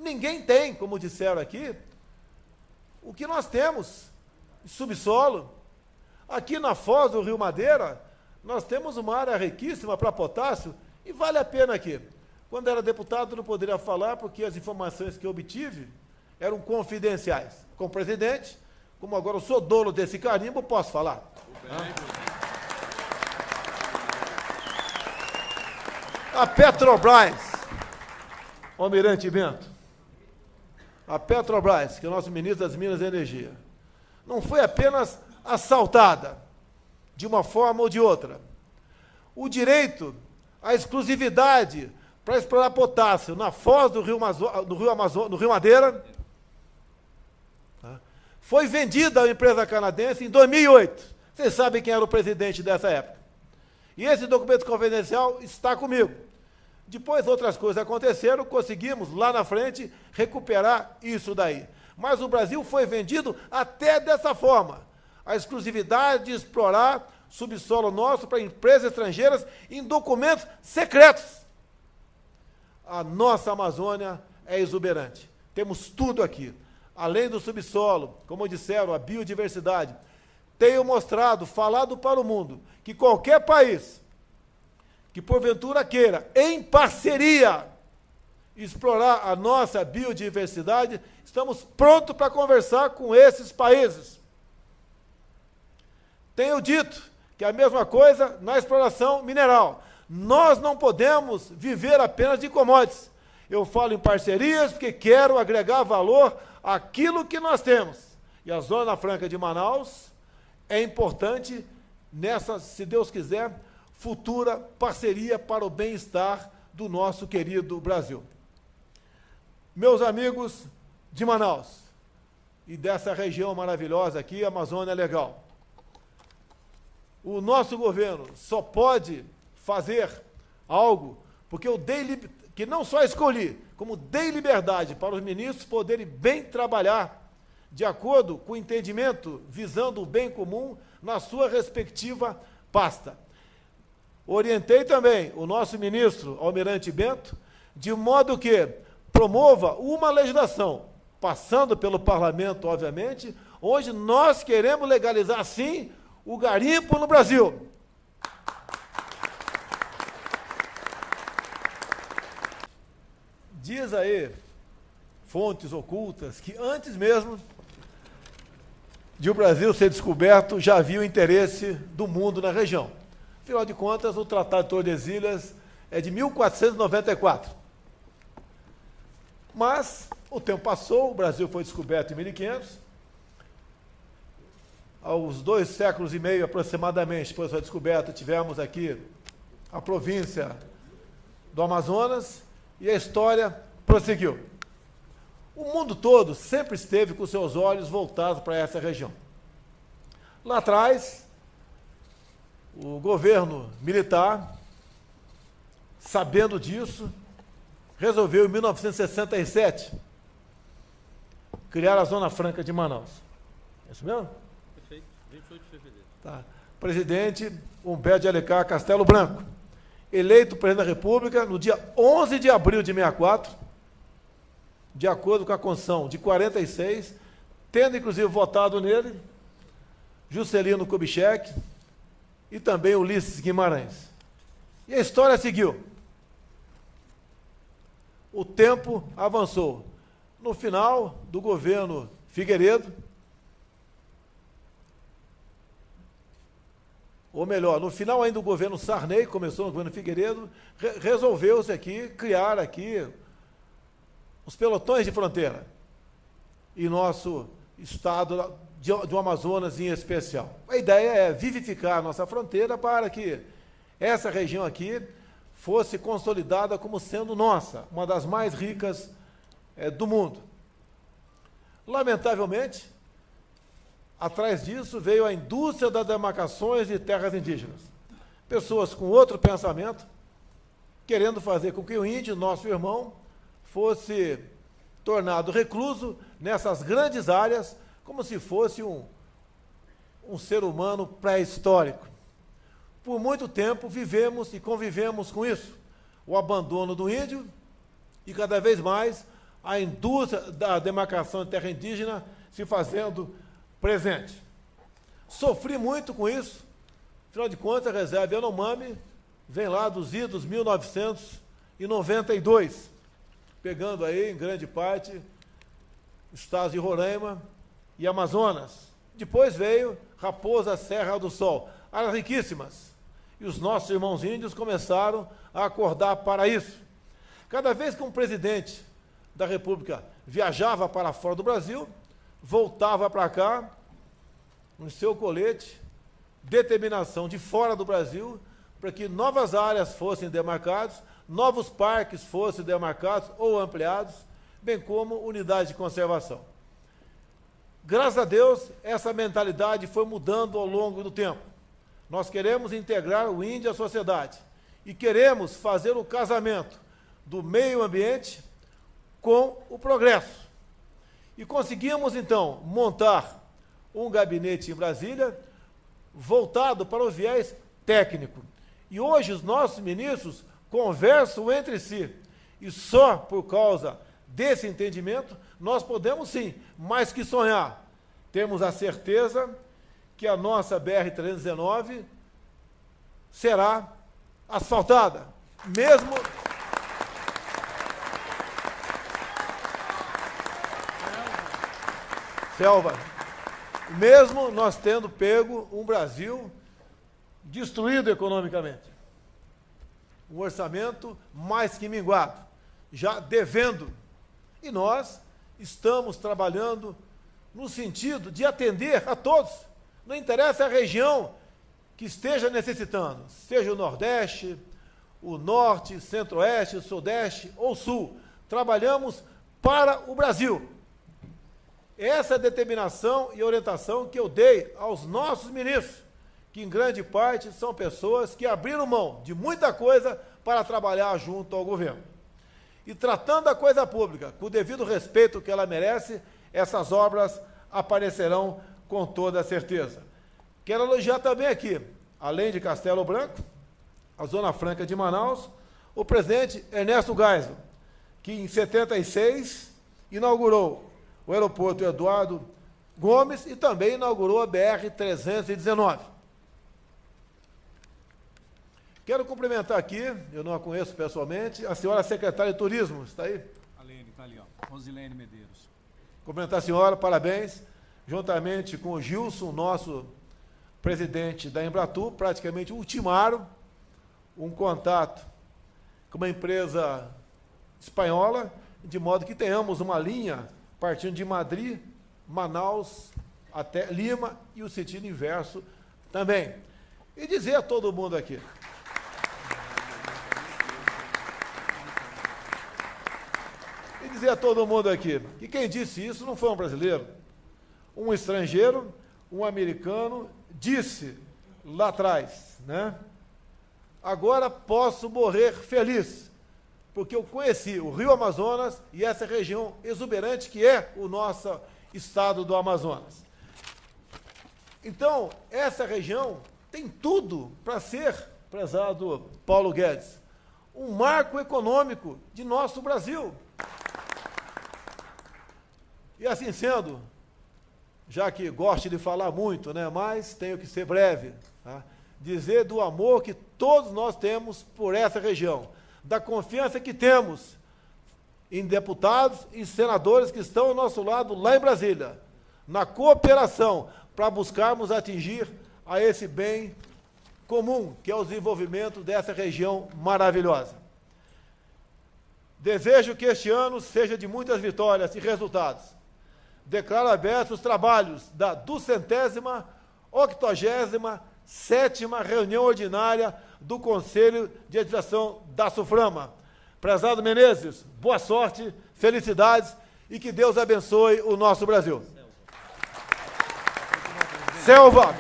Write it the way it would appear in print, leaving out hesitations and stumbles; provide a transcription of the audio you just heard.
Ninguém tem, como disseram aqui, o que nós temos, subsolo. Aqui na foz do Rio Madeira, nós temos uma área riquíssima para potássio, e vale a pena aqui. Quando era deputado, não poderia falar, porque as informações que eu obtive eram confidenciais. Como presidente, como agora eu sou dono desse carimbo, posso falar. A Petrobras, Almirante Bento, a Petrobras, que é o nosso ministro das Minas e Energia, não foi apenas assaltada, de uma forma ou de outra. O direito, a exclusividade para explorar potássio na foz do Rio Madeira, foi vendida à empresa canadense em 2008. Vocês sabem quem era o presidente dessa época. E esse documento confidencial está comigo. Depois outras coisas aconteceram, conseguimos lá na frente recuperar isso daí. Mas o Brasil foi vendido até dessa forma. A exclusividade de explorar subsolo nosso para empresas estrangeiras em documentos secretos. A nossa Amazônia é exuberante. Temos tudo aqui. Além do subsolo, como disseram, a biodiversidade. Tenho mostrado, falado para o mundo, que qualquer país que porventura queira, em parceria, explorar a nossa biodiversidade, estamos prontos para conversar com esses países. Tenho dito que é a mesma coisa na exploração mineral. Nós não podemos viver apenas de commodities. Eu falo em parcerias porque quero agregar valor àquilo que nós temos. E a Zona Franca de Manaus é importante nessa, se Deus quiser, futura parceria para o bem-estar do nosso querido Brasil. Meus amigos de Manaus e dessa região maravilhosa aqui, Amazônia Legal, o nosso governo só pode fazer algo porque eu dei, que não só escolhi, como dei liberdade para os ministros poderem bem trabalhar de acordo com o entendimento, visando o bem comum na sua respectiva pasta. Orientei também o nosso ministro, Almirante Bento, de modo que promova uma legislação, passando pelo parlamento, obviamente, onde nós queremos legalizar, sim, o garimpo no Brasil. Diz aí, fontes ocultas, que antes mesmo de o Brasil ser descoberto, já havia o interesse do mundo na região. Afinal de contas, o Tratado de Tordesilhas é de 1494. Mas o tempo passou, o Brasil foi descoberto em 1500. Aos 2 séculos e meio, aproximadamente, depois da descoberta, tivemos aqui a província do Amazonas e a história prosseguiu. O mundo todo sempre esteve com seus olhos voltados para essa região. Lá atrás, o governo militar, sabendo disso, resolveu, em 1967, criar a Zona Franca de Manaus. É isso mesmo? Perfeito, 28 de fevereiro. Tá. Presidente Humberto de Alencar Castelo Branco, eleito presidente da República no dia 11 de abril de 64, de acordo com a Constituição de 46, tendo inclusive votado nele Juscelino Kubitschek e também Ulisses Guimarães. E a história seguiu. O tempo avançou. No final do governo Figueiredo, ou melhor, no final ainda do governo Sarney, começou no governo Figueiredo, resolveu-se aqui criar aqui os pelotões de fronteira, e nosso estado do Amazonas em especial. A ideia é vivificar a nossa fronteira para que essa região aqui fosse consolidada como sendo nossa, uma das mais ricas do mundo. Lamentavelmente, atrás disso veio a indústria das demarcações de terras indígenas. Pessoas com outro pensamento, querendo fazer com que o índio, nosso irmão, fosse tornado recluso nessas grandes áreas, como se fosse um ser humano pré-histórico. Por muito tempo vivemos e convivemos com isso, o abandono do índio e cada vez mais a indústria da demarcação de terra indígena se fazendo presente. Sofri muito com isso, afinal de contas, a reserva Yanomami vem lá dos idos 1992, pegando aí, em grande parte, estados de Roraima e Amazonas. Depois veio Raposa Serra do Sol, áreas riquíssimas. E os nossos irmãos índios começaram a acordar para isso. Cada vez que um presidente da República viajava para fora do Brasil, voltava para cá, no seu colete, determinação de fora do Brasil, para que novas áreas fossem demarcadas, novos parques fossem demarcados ou ampliados, bem como unidades de conservação. Graças a Deus, essa mentalidade foi mudando ao longo do tempo. Nós queremos integrar o índio à sociedade e queremos fazer o casamento do meio ambiente com o progresso. E conseguimos, então, montar um gabinete em Brasília voltado para o viés técnico. E hoje os nossos ministros conversam entre si. E só por causa desse entendimento, nós podemos sim, mais que sonhar, temos a certeza que a nossa BR-319 será asfaltada, mesmo... Selva. Mesmo nós tendo pego um Brasil destruído economicamente. Um orçamento mais que minguado, já devendo. E nós estamos trabalhando no sentido de atender a todos. Não interessa a região que esteja necessitando, seja o Nordeste, o Norte, Centro-Oeste, Sudeste ou Sul. Trabalhamos para o Brasil. Essa é a determinação e orientação que eu dei aos nossos ministros, que em grande parte são pessoas que abriram mão de muita coisa para trabalhar junto ao governo. E tratando a coisa pública, com o devido respeito que ela merece, essas obras aparecerão com toda certeza. Quero elogiar também aqui, além de Castelo Branco, a Zona Franca de Manaus, o presidente Ernesto Geisel, que em 76 inaugurou o aeroporto Eduardo Gomes e também inaugurou a BR-319. Quero cumprimentar aqui, eu não a conheço pessoalmente, a senhora secretária de Turismo, está aí? Alene, está ali, ó. Rosilene Medeiros. Cumprimentar a senhora, parabéns, juntamente com o Gilson, nosso presidente da Embratur, praticamente ultimaram um contato com uma empresa espanhola, de modo que tenhamos uma linha partindo de Madrid, Manaus, até Lima e o sentido inverso também. E dizer a todo mundo aqui, que quem disse isso não foi um brasileiro, um estrangeiro, um americano, disse lá atrás, né? Agora posso morrer feliz, porque eu conheci o Rio Amazonas e essa região exuberante que é o nosso estado do Amazonas. Então, essa região tem tudo para ser, prezado Paulo Guedes, um marco econômico de nosso Brasil. E assim sendo, já que gosto de falar muito, né, mas tenho que ser breve, tá? Dizer do amor que todos nós temos por essa região, da confiança que temos em deputados e senadores que estão ao nosso lado lá em Brasília, na cooperação para buscarmos atingir a esse bem comum, que é o desenvolvimento dessa região maravilhosa. Desejo que este ano seja de muitas vitórias e resultados. Declaro abertos os trabalhos da 287ª reunião ordinária do Conselho de Administração da SUFRAMA. Prezado Menezes, boa sorte, felicidades e que Deus abençoe o nosso Brasil. Selva!